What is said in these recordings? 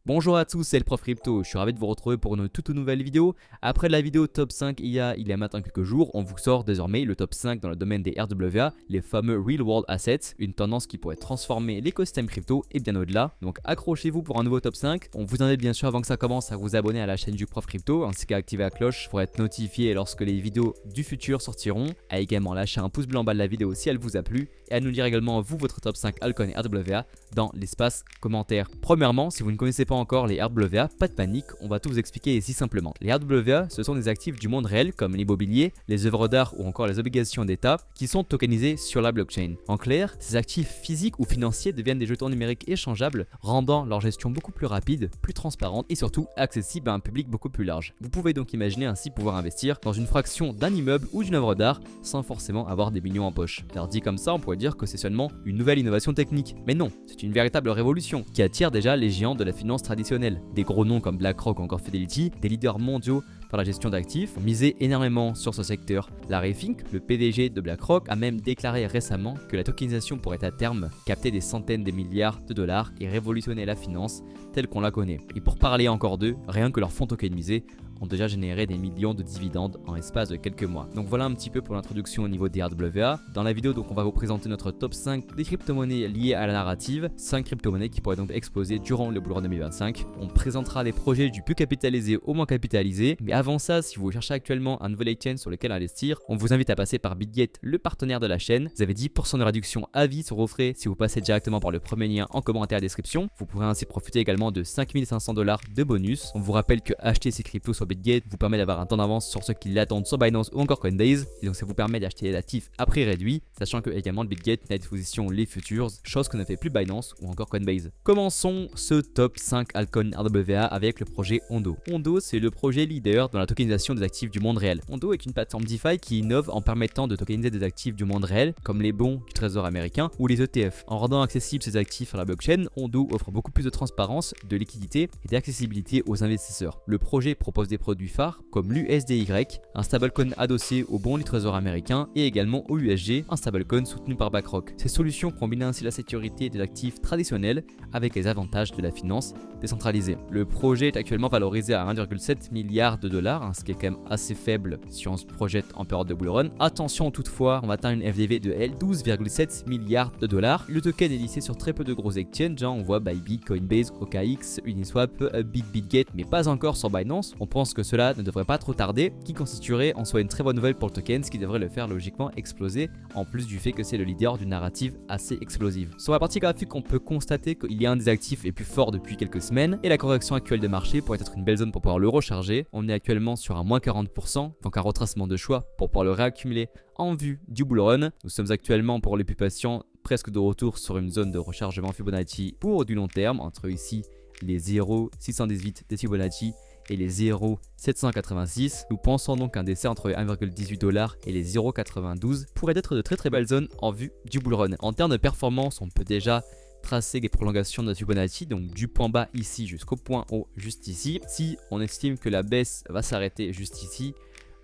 Bonjour à tous, c'est le Prof Crypto, je suis ravi de vous retrouver pour une toute nouvelle vidéo. Après la vidéo top 5 IA il y a maintenant quelques jours, on vous sort désormais le top 5 dans le domaine des RWA, les fameux Real World Assets, une tendance qui pourrait transformer l'écosystème crypto et bien au-delà. Donc accrochez-vous pour un nouveau top 5. On vous invite bien sûr avant que ça commence à vous abonner à la chaîne du Prof Crypto ainsi qu'à activer la cloche pour être notifié lorsque les vidéos du futur sortiront. À également lâcher un pouce bleu en bas de la vidéo si elle vous a plu et à nous dire également vous votre top 5 altcoin et RWA dans l'espace commentaire. Premièrement, si vous ne connaissez pas encore les RWA, pas de panique, on va tout vous expliquer ici simplement. Les RWA, ce sont des actifs du monde réel comme l'immobilier, les œuvres d'art ou encore les obligations d'État qui sont tokenisés sur la blockchain. En clair, ces actifs physiques ou financiers deviennent des jetons numériques échangeables, rendant leur gestion beaucoup plus rapide, plus transparente et surtout accessible à un public beaucoup plus large. Vous pouvez donc imaginer ainsi pouvoir investir dans une fraction d'un immeuble ou d'une œuvre d'art sans forcément avoir des millions en poche. Alors dit comme ça, on pourrait dire que c'est seulement une nouvelle innovation technique. Mais non, c'est une véritable révolution qui attire déjà les géants de la finance traditionnelle. Des gros noms comme BlackRock ou encore Fidelity, des leaders mondiaux dans la gestion d'actifs, ont misé énormément sur ce secteur. Larry Fink, le PDG de BlackRock, a même déclaré récemment que la tokenisation pourrait à terme capter des centaines de milliards de dollars et révolutionner la finance telle qu'on la connaît. Et pour parler encore d'eux, rien que leurs fonds tokenisés ont déjà généré des millions de dividendes en espace de quelques mois. Donc voilà un petit peu pour l'introduction au niveau des RWA. Dans la vidéo, donc, on va vous présenter notre top 5 des crypto-monnaies liées à la narrative, 5 crypto-monnaies qui pourraient donc exploser durant le bull run 2025. On présentera les projets du plus capitalisé au moins capitalisé, mais avant ça, si vous cherchez actuellement un nouvel exchange sur lequel investir, on vous invite à passer par Bitget, le partenaire de la chaîne. Vous avez 10% de réduction à vie sur vos frais si vous passez directement par le premier lien en commentaire à la description. Vous pourrez ainsi profiter également de 5500 $ de bonus. On vous rappelle que acheter ces cryptos sur Bitget vous permet d'avoir un temps d'avance sur ceux qui l'attendent sur Binance ou encore Coinbase, et donc ça vous permet d'acheter les actifs à prix réduit, sachant que également Bitget met à disposition les futures, chose que ne fait plus Binance ou encore Coinbase. Commençons ce top 5 altcoin RWA avec le projet Ondo. Ondo, c'est le projet leader dans la tokenisation des actifs du monde réel. Ondo est une plateforme DeFi qui innove en permettant de tokeniser des actifs du monde réel comme les bons du trésor américain ou les ETF. En rendant accessibles ces actifs à la blockchain, Ondo offre beaucoup plus de transparence, de liquidité et d'accessibilité aux investisseurs. Le projet propose des produits phares comme l'USDY, un stablecoin adossé au bon du trésor américain et également au USG, un stablecoin soutenu par BlackRock. Ces solutions combinent ainsi la sécurité des actifs traditionnels avec les avantages de la finance décentralisée. Le projet est actuellement valorisé à 1,7 milliard de dollars, ce qui est quand même assez faible si on se projette en période de bull run. Attention toutefois, on va atteindre une FDV de 12,7 milliards de dollars. Le token est listé sur très peu de gros exchanges, on voit Bybit, Coinbase, OKX, Uniswap, Bitget, mais pas encore sur Binance. On pense que cela ne devrait pas trop tarder, qui constituerait en soi une très bonne nouvelle pour le token, ce qui devrait le faire logiquement exploser, en plus du fait que c'est le leader d'une narrative assez explosive. Sur la partie graphique, on peut constater qu'il y a un des actifs les plus forts depuis quelques semaines, et la correction actuelle de marché pourrait être une belle zone pour pouvoir le recharger. On est actuellement sur un moins 40%, donc un retracement de choix pour pouvoir le réaccumuler en vue du bull run. Nous sommes actuellement, pour les plus patients, presque de retour sur une zone de rechargement Fibonacci pour du long terme, entre ici les 0,618 des Fibonacci et les 0,786. Nous pensons donc qu'un décès entre 1,18 $ et les 0,92 pourrait être de très belles zones en vue du bull run. En termes de performance, on peut déjà tracer les prolongations de Fibonacci, donc du point bas ici jusqu'au point haut juste ici. Si on estime que la baisse va s'arrêter juste ici,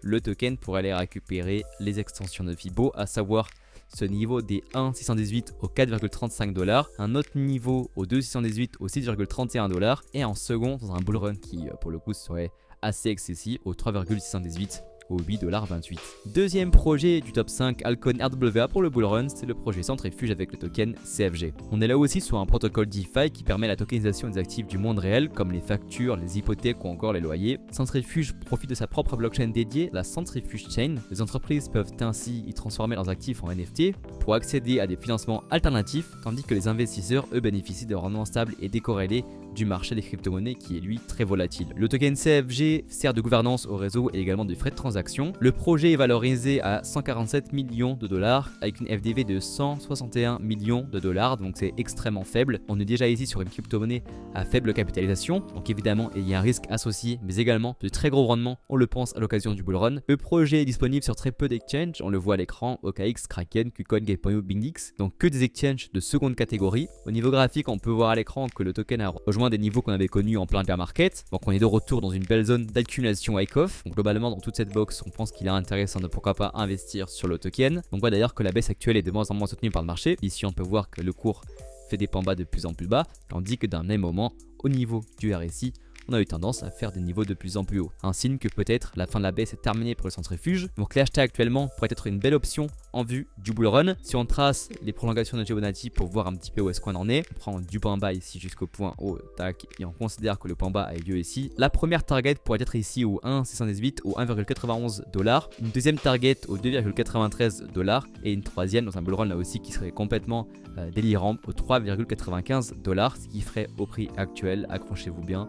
le token pourrait aller récupérer les extensions de Fibo, à savoir ce niveau des 1,618 au 4,35 $, un autre niveau au 2,618 au 6,31 $, et en second dans un bull run qui pour le coup serait assez excessif au 3,618 au 8,28 $. Deuxième projet du top 5 altcoin RWA pour le bull run, c'est le projet Centrifuge avec le token CFG. On est là aussi sur un protocole DeFi qui permet la tokenisation des actifs du monde réel comme les factures, les hypothèques ou encore les loyers. Centrifuge profite de sa propre blockchain dédiée, la Centrifuge Chain. Les entreprises peuvent ainsi y transformer leurs actifs en NFT pour accéder à des financements alternatifs, tandis que les investisseurs eux bénéficient de rendements stables et décorrélés du marché des crypto-monnaies qui est lui très volatile. Le token CFG sert de gouvernance au réseau et également de frais de transaction. Le projet est valorisé à 147 millions de dollars avec une FDV de 161 millions de dollars, donc c'est extrêmement faible. On est déjà ici sur une crypto-monnaie à faible capitalisation, donc évidemment il y a un risque associé, mais également de très gros rendements, on le pense à l'occasion du bull run. Le projet est disponible sur très peu d'exchanges, on le voit à l'écran, OKX, Kraken, KuCoin, Gate.io, BingX, donc que des exchanges de seconde catégorie. Au niveau graphique, on peut voir à l'écran que le token a rejoint des niveaux qu'on avait connus en plein bear market, donc on est de retour dans une belle zone d'accumulation wake-off. Donc globalement dans toute cette box, on pense qu'il est intéressant de pourquoi pas investir sur le token. Donc on voit d'ailleurs que la baisse actuelle est de moins en moins soutenue par le marché. Ici on peut voir que le cours fait des pans bas de plus en plus bas, tandis que d'un même moment, au niveau du RSI, on a eu tendance à faire des niveaux de plus en plus hauts. Un signe que peut-être la fin de la baisse est terminée pour le centrifuge, donc les acheter actuellement pourrait être une belle option en vue du bull run. Si on trace les prolongations de Fibonacci pour voir un petit peu où est-ce qu'on en est, on prend du point bas ici jusqu'au point haut, tac, et on considère que le point bas a eu lieu ici. La première target pourrait être ici au 1,618 au 1,91 $, une deuxième target au 2,93 $ et une troisième dans un bull run là aussi qui serait complètement délirant au 3,95 $, ce qui ferait au prix actuel, accrochez-vous bien,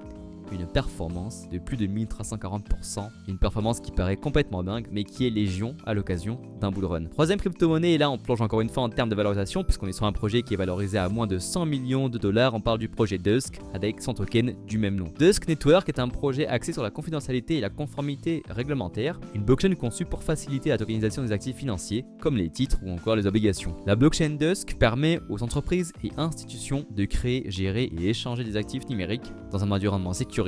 une performance de plus de 1340%, une performance qui paraît complètement dingue mais qui est légion à l'occasion d'un bull run. Troisième crypto-monnaie, et là on plonge encore une fois en termes de valorisation puisqu'on est sur un projet qui est valorisé à moins de 100 millions de dollars. On parle du projet Dusk avec son token du même nom. Dusk Network est un projet axé sur la confidentialité et la conformité réglementaire, une blockchain conçue pour faciliter la tokenisation des actifs financiers comme les titres ou encore les obligations. La blockchain Dusk permet aux entreprises et institutions de créer, gérer et échanger des actifs numériques dans un environnement sécurisé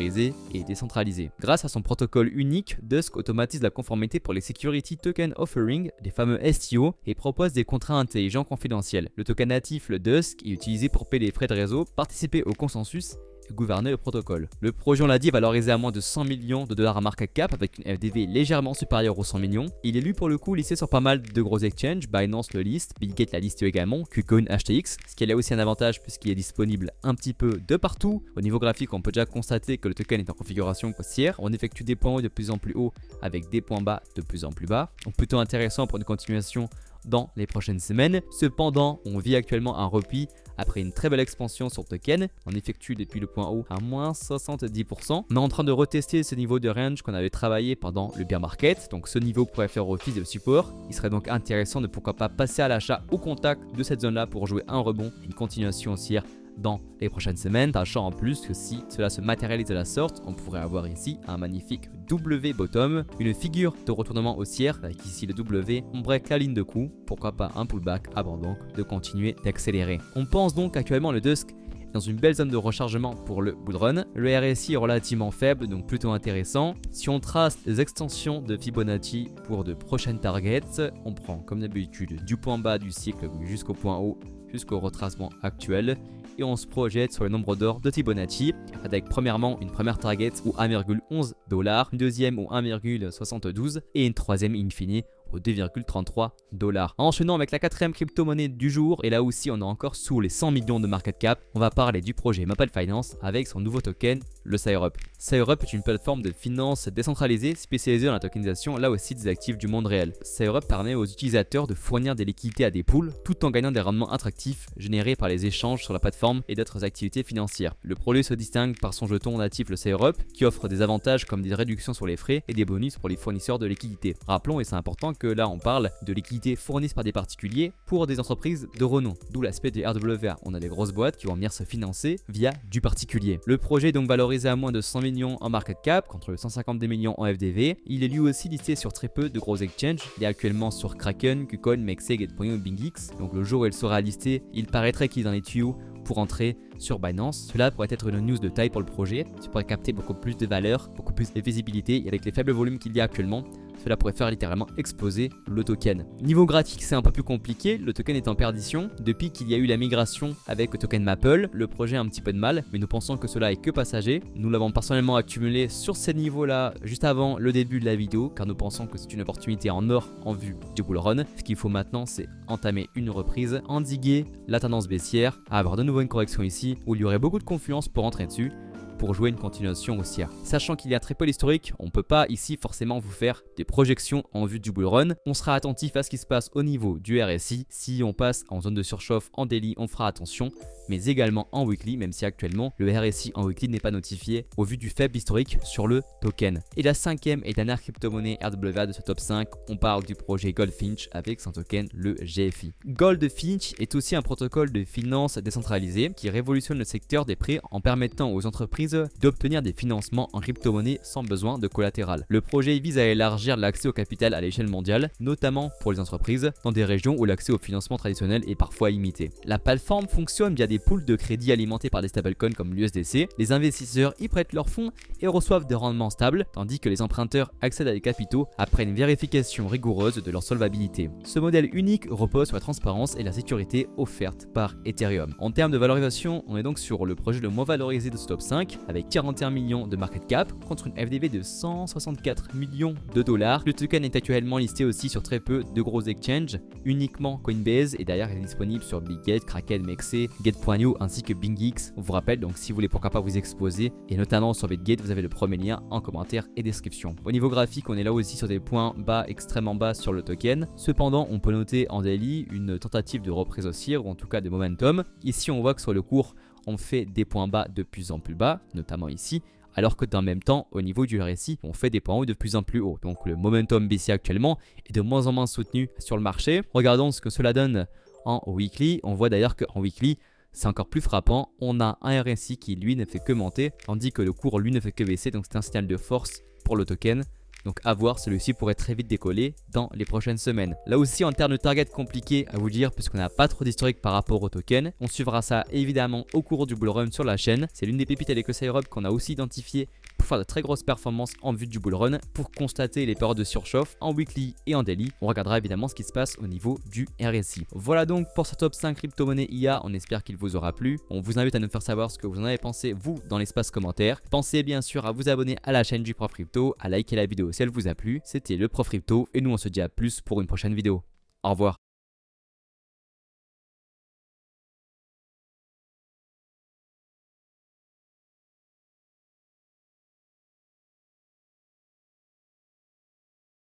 et décentralisé. Grâce à son protocole unique, Dusk automatise la conformité pour les Security Token Offering, les fameux STO, et propose des contrats intelligents confidentiels. Le token natif, le Dusk, est utilisé pour payer les frais de réseau, participer au consensus et gouverner le protocole. Le projet, on l'a dit, est valorisé à moins de 100 millions de dollars à market cap avec une FDV légèrement supérieure aux 100 millions. Il est lui pour le coup listé sur pas mal de gros exchanges, Binance le liste, Bitget l'a listé également, KuCoin, HTX, ce qui a là aussi un avantage puisqu'il est disponible un petit peu de partout. Au niveau graphique, on peut déjà constater que le token est en configuration haussière. On effectue des points hauts de plus en plus hauts avec des points bas de plus en plus bas. Donc plutôt intéressant pour une continuation dans les prochaines semaines. Cependant, on vit actuellement un repli après une très belle expansion sur le token. On effectue depuis le point haut à moins 70%. On est en train de retester ce niveau de range qu'on avait travaillé pendant le bear market. Donc ce niveau pourrait faire office de support. Il serait donc intéressant de pourquoi pas passer à l'achat au contact de cette zone là pour jouer un rebond, une continuation haussière dans les prochaines semaines, sachant en plus que si cela se matérialise de la sorte, on pourrait avoir ici un magnifique W bottom, une figure de retournement haussière avec ici le W, on break la ligne de coup, pourquoi pas un pullback avant donc de continuer d'accélérer. On pense donc actuellement le Dusk dans une belle zone de rechargement pour le bull run. Le RSI est relativement faible, donc plutôt intéressant. Si on trace les extensions de Fibonacci pour de prochaines targets, on prend comme d'habitude du point bas du cycle jusqu'au point haut, jusqu'au retracement actuel, et on se projette sur le nombre d'or de Fibonacci avec premièrement une première target ou 1,11 $, une deuxième ou 1,72 et une troisième in fine au 2,33 $. Enchaînant avec la quatrième crypto-monnaie du jour, et là aussi on est encore sous les 100 millions de market cap, on va parler du projet Maple Finance avec son nouveau token, le SireUp. SireUp est une plateforme de finance décentralisée spécialisée dans la tokenisation là aussi des actifs du monde réel. SireUp permet aux utilisateurs de fournir des liquidités à des pools tout en gagnant des rendements attractifs générés par les échanges sur la plateforme et d'autres activités financières. Le produit se distingue par son jeton natif le SireUp qui offre des avantages comme des réductions sur les frais et des bonus pour les fournisseurs de liquidités. Rappelons, et c'est important, que là on parle de liquidités fournies par des particuliers pour des entreprises de renom, d'où l'aspect des RWA. On a des grosses boîtes qui vont venir se financer via du particulier. Le projet est donc valorisé à moins de 100 millions en market cap contre 152 millions en FDV. Il est lui aussi listé sur très peu de gros exchanges. Il est actuellement sur Kraken, KuCoin, Mexeg, Getpoint, BingX. Donc le jour où elle sera listée, il paraîtrait qu'il est dans les tuyaux pour entrer sur Binance. Cela pourrait être une news de taille pour le projet. Tu pourrais capter beaucoup plus de valeur, beaucoup plus de visibilité, et avec les faibles volumes qu'il y a actuellement, cela pourrait faire littéralement exploser le token. Niveau graphique, c'est un peu plus compliqué. Le token est en perdition. Depuis qu'il y a eu la migration avec le token Maple, le projet a un petit peu de mal, mais nous pensons que cela est que passager. Nous l'avons personnellement accumulé sur ces niveaux-là juste avant le début de la vidéo, car nous pensons que c'est une opportunité en or en vue du bull run. Ce qu'il faut maintenant, c'est entamer une reprise, endiguer la tendance baissière, avoir de nouveau une correction ici, où il y aurait beaucoup de confiance pour entrer dessus, pour jouer une continuation haussière. Sachant qu'il y a très peu d'historique, on ne peut pas ici forcément vous faire des projections en vue du bull run. On sera attentif à ce qui se passe au niveau du RSI. Si on passe en zone de surchauffe en daily, on fera attention, mais également en weekly, même si actuellement le RSI en weekly n'est pas notifié au vu du faible historique sur le token. Et la cinquième et dernière crypto-monnaie RWA de ce top 5, on parle du projet Goldfinch avec son token le GFI. Goldfinch est aussi un protocole de finance décentralisé qui révolutionne le secteur des prêts en permettant aux entreprises d'obtenir des financements en crypto-monnaie sans besoin de collatéral. Le projet vise à élargir l'accès au capital à l'échelle mondiale, notamment pour les entreprises dans des régions où l'accès au financement traditionnel est parfois limité. La plateforme fonctionne via des pools de crédit alimentés par des stablecoins comme l'USDC. Les investisseurs y prêtent leurs fonds et reçoivent des rendements stables, tandis que les emprunteurs accèdent à des capitaux après une vérification rigoureuse de leur solvabilité. Ce modèle unique repose sur la transparence et la sécurité offerte par Ethereum. En termes de valorisation, on est donc sur le projet le moins valorisé de ce top 5 avec 41 millions de market cap contre une FDV de 164 millions de dollars. Le token est actuellement listé aussi sur très peu de gros exchanges, uniquement Coinbase, et derrière il est disponible sur Bitget, Kraken, Mexe, Get.io ainsi que BingX. On vous rappelle donc si vous voulez pourquoi pas vous exposer, et notamment sur Bitget, vous avez le premier lien en commentaire et description. Au niveau graphique, on est là aussi sur des points bas, extrêmement bas sur le token. Cependant, on peut noter en daily une tentative de reprise haussière ou en tout cas de momentum. Ici, on voit que sur le cours, on fait des points bas de plus en plus bas, notamment ici, alors que dans le même temps, au niveau du RSI, on fait des points hauts de plus en plus haut. Donc le momentum baissier actuellement est de moins en moins soutenu sur le marché. Regardons ce que cela donne en weekly. On voit d'ailleurs qu'en weekly, c'est encore plus frappant. On a un RSI qui lui ne fait que monter, tandis que le cours lui ne fait que baisser. Donc c'est un signal de force pour le token. Donc à voir, celui-ci pourrait très vite décoller dans les prochaines semaines. Là aussi, en termes de target, compliqué à vous dire puisqu'on n'a pas trop d'historique par rapport au token. On suivra ça évidemment au cours du bull run sur la chaîne. C'est l'une des pépites avec le Syrup qu'on a aussi identifié pour faire de très grosses performances en vue du bull run, pour constater les périodes de surchauffe en weekly et en daily. On regardera évidemment ce qui se passe au niveau du RSI. Voilà donc pour ce top 5 crypto-monnaie IA, on espère qu'il vous aura plu. On vous invite à nous faire savoir ce que vous en avez pensé vous dans l'espace commentaire. Pensez bien sûr à vous abonner à la chaîne du Prof Crypto, à liker la vidéo si elle vous a plu. C'était le Prof Crypto et nous on se dit à plus pour une prochaine vidéo. Au revoir.